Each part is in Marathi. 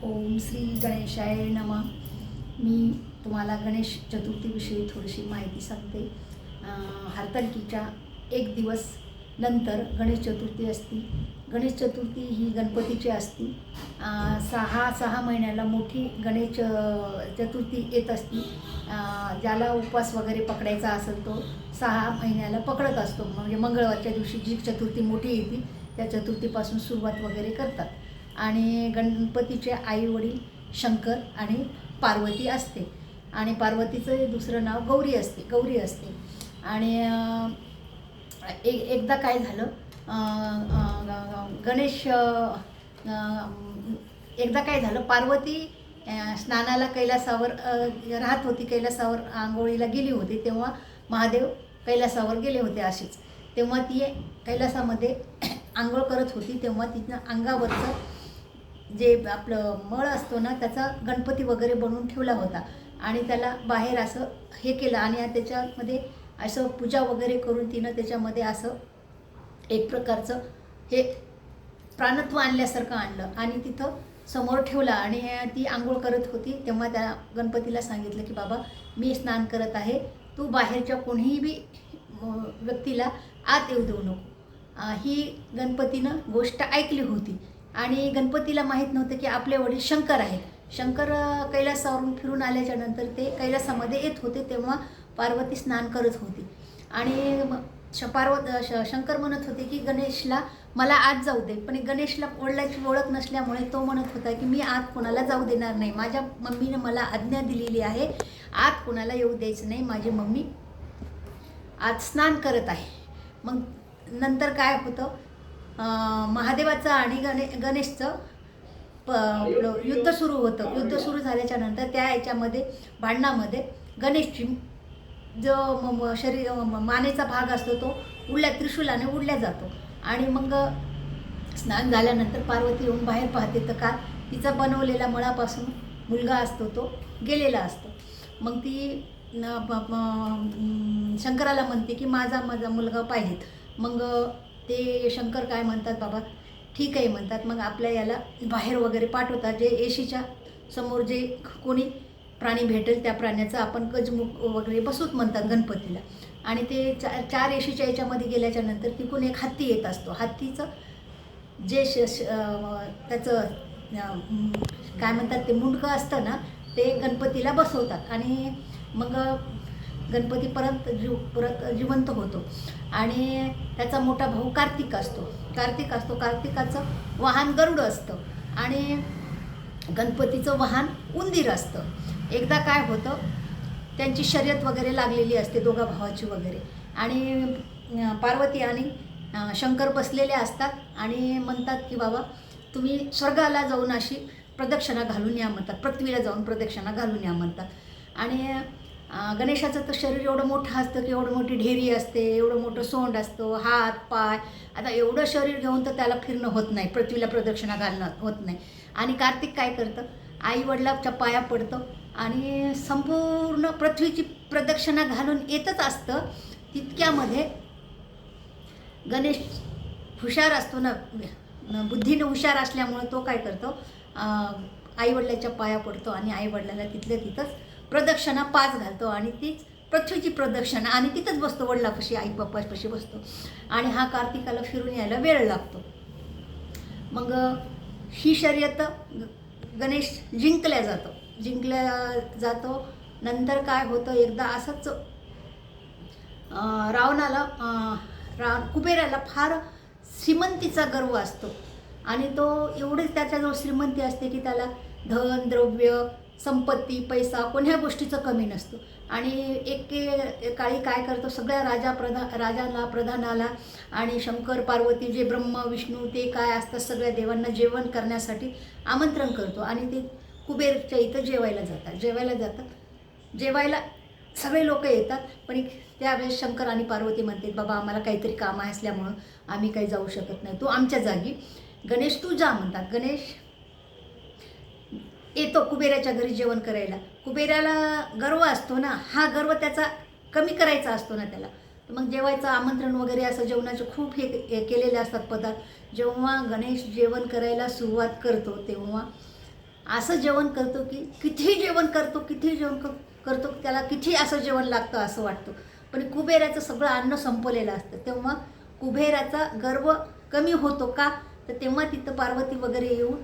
ओम श्री गणेशाय नमः. मी तुम्हाला गणेश चतुर्थीविषयी थोडीशी माहिती सांगते. हरतालिकेच्या एक दिवस नंतर गणेश चतुर्थी असते. गणेश चतुर्थी ही गणपतीची असते. 6 महिन्याला मोठी गणेश चतुर्थी येत असते. ज्याला उपवास वगैरे पकडायचा असेल तो 6 महिन्याला पकडत असतो. म्हणजे मंगळवारच्या दिवशी जी चतुर्थी मोठी येते त्या चतुर्थीपासून सुरुवात वगैरे करतात. आणि गणपतीचे आई वडील शंकर आणि पार्वती असते. आणि पार्वतीचं दुसरं नाव गौरी असते. आणि एकदा काय झालं, गणेश एकदा काय झालं, पार्वती स्नानाला कैलासावर राहत होती. कैलासावर आंघोळीला गेली होती. तेव्हा महादेव कैलासावर गेले होते असेच. तेव्हा ती कैलासामध्ये आंघोळ करत होती. तेव्हा तिथनं अंगावरचं जे आपलं मळ असतो ना, त्याचा गणपती वगैरे बनवून ठेवला होता. आणि त्याला बाहेर असं हे केलं आणि त्याच्यामध्ये असं पूजा वगैरे करून तिनं त्याच्यामध्ये असं एक प्रकारचं हे प्राणत्व आणल्यासारखं आणलं आणि तिथं समोर ठेवला. आणि ती आंघोळ करत होती. तेव्हा त्या गणपतीला सांगितलं की बाबा, मी स्नान करत आहे, तू बाहेरच्या कोणीही बी व्यक्तीला आत येऊ देऊ नको. ही गणपतीनं गोष्ट ऐकली होती. आणि गणपतीला माहीत नव्हतं की आपले वडील शंकर आहेत. शंकर कैलासावरून फिरून आल्याच्या नंतर ते कैलासामध्ये येत होते. तेव्हा पार्वती स्नान करत होती. आणि शंकर म्हणत होते की गणेशला मला आत जाऊ दे. पण गणेशला वडिलांची ओळख नसल्यामुळे तो म्हणत होता की मी आत कोणाला जाऊ देणार नाही. माझ्या मम्मीने मला आज्ञा दिलेली आहे, आत कोणाला येऊ द्यायचं नाही. माझी मम्मी आत स्नान करत आहे. मग नंतर काय होतं, महादेवाचं आणि गणेशचं युद्ध सुरू होतं. युद्ध सुरू झाल्याच्या नंतर त्या याच्यामध्ये भांडणामध्ये गणेशची जो शरीर मानेचा भाग असतो तो त्रिशूलाने उडल्या जातो. आणि मग स्नान झाल्यानंतर पार्वती येऊन बाहेर पाहते तर का तिचा बनवलेला मळापासून मुलगा असतो तो गेलेला असतो. मग ती शंकराला म्हणते की माझा मुलगा पाहिजेत. मग ते शंकर काय म्हणतात, बाबा ठीक आहे म्हणतात. मग आपल्या याला बाहेर वगैरे पाठवतात. जे येशीच्या समोर जे कोणी प्राणी भेटेल त्या प्राण्याचं आपण गजमुख वगैरे बसूत म्हणतात गणपतीला. आणि ते चार येशीच्या याच्यामध्ये गेल्याच्या नंतर तिकडून एक हत्ती येत असतो. हत्तीचं जे त्याचं काय म्हणतात ते मुंडकं असतं ना, ते गणपतीला बसवतात. आणि मग गणपती परत जिवंत होतो. आणि त्याचा मोठा भाऊ कार्तिक असतो. कार्तिकाचं वाहन गरुड असतं आणि गणपतीचं वाहन उंदीर असतं. एकदा काय होतं, त्यांची शर्यत वगैरे लागलेली असते दोघा भावाची वगैरे. आणि पार्वती आणि शंकर बसलेले असतात आणि म्हणतात की बाबा तुम्ही स्वर्गाला जाऊन अशी प्रदक्षिणा घालून या म्हणतात. पृथ्वीला जाऊन प्रदक्षिणा घालून या म्हणतात. आणि गणेशाचं तर शरीर एवढं मोठं असतं की एवढं मोठी ढेरी असते, एवढं मोठं सोंड असतो, हात पाय. आता एवढं शरीर घेऊन तर त्याला फिरणं होत नाही, पृथ्वीला प्रदक्षिणा घालणं होत नाही. आणि कार्तिक काय करतं, आई वडिलांच्या पाया पडतं आणि संपूर्ण पृथ्वीची प्रदक्षिणा घालून येतच असतं. तितक्यामध्ये गणेश हुशार असतो ना, बुद्धीनं हुशार असल्यामुळे तो काय करतो, आईवडिलांच्या पाया पडतो आणि आईवडिलांना तिथंच प्रदक्षिणा 5 घालतो. आणि तीच पृथ्वीची प्रदक्षिणा. आणि तिथंच बसतो वडिलापाशी, आई पप्पापाशी बसतो. आणि हा कार्तिकाला फिरून यायला वेळ लागतो. मग ही शर्यत गणेश जिंकल्या जातो. नंतर काय होतं, एकदा असंच कुबेराला फार श्रीमंतीचा गर्व असतो. आणि तो एवढीच त्याच्याजवळ श्रीमंती असते की त्याला धन द्रव्य संपत्ती पैसा कोण्या गोष्टीचं कमी नसतो. आणि काळी काय करतो, सगळ्या राजाला प्रधानाला आणि शंकर पार्वती जे ब्रह्मा विष्णू ते काय असतात सगळ्या देवांना जेवण करण्यासाठी आमंत्रण करतो. आणि ते कुबेरच्या इथं जेवायला जातात. जेवायला सगळे लोक येतात. पण त्यावेळेस शंकर आणि पार्वती म्हणतात, बाबा आम्हाला काहीतरी काम असल्यामुळं आम्ही काही जाऊ शकत नाही, तू आमच्या जागी गणेश तू जा म्हणतात. गणेश येतो कुबेराच्या घरी जेवण करायला. कुबेराला गर्व असतो ना, हा गर्व त्याचा कमी करायचा असतो ना त्याला. मग जेवायचं आमंत्रण वगैरे असं जेवणाचे खूप हे केलेले असतात पदार्थ. जेव्हा गणेश जेवण करायला सुरुवात करतो तेव्हा असं जेवण करतो की कितीही जेवण करतो, कितीही जेवण करतो, त्याला किती असं जेवण लागतं असं वाटतं. पण कुबेराचं सगळं अन्न संपलेलं असतं. तेव्हा कुबेराचा गर्व कमी होतो का, तर तेव्हा तिथं पार्वती वगैरे येऊन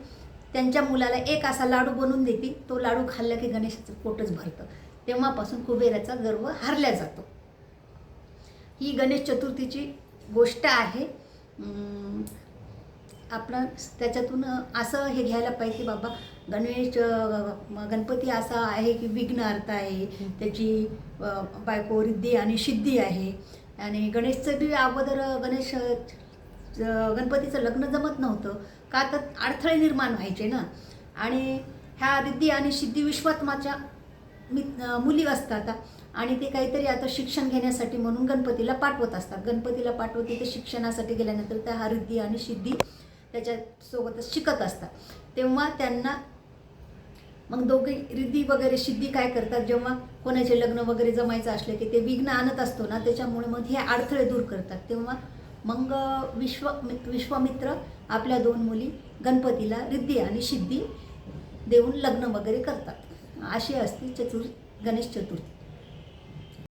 त्यांच्या मुलाला एक असा लाडू बनवून देते. तो लाडू खाल्ला की गणेशाचं पोटच भरतं. तेव्हापासून कुबेराचा गर्व हरला जातो. ही गणेश चतुर्थीची गोष्ट आहे. आपण त्याच्यातून असं हे घ्यायला पाहिजे, बाबा गणपती असा आहे की विघ्नहर्ता आहे, त्याची बायको रिद्धी आणि सिद्धी आहे. आणि गणेशचं बी अगोदर गणपतीचं लग्न जमत नव्हतं का, तर अडथळे निर्माण व्हायचे ना. आणि ह्या रिद्धी आणि सिद्धी विश्वात्माच्या मुली असतात आणि ते काहीतरी आता शिक्षण घेण्यासाठी म्हणून गणपतीला पाठवत असतात. गणपतीला पाठवते ते शिक्षणासाठी गेल्यानंतर त्या हा रिद्धी आणि सिद्धी त्याच्यासोबतच शिकत असतात. तेव्हा त्यांना मग दोघे रिद्धी वगैरे सिद्धी काय करतात, जेव्हा कोणाचे लग्न वगैरे जमायचं असले की ते विघ्न आणत असतो ना, त्याच्यामुळे मग हे अडथळे दूर करतात. तेव्हा मग विश्वामित्र आपल्या 2 मुली गणपतीला रिद्धी आणि सिद्धी देऊन लग्न वगैरे करतात. अशी असते गणेश चतुर्थी.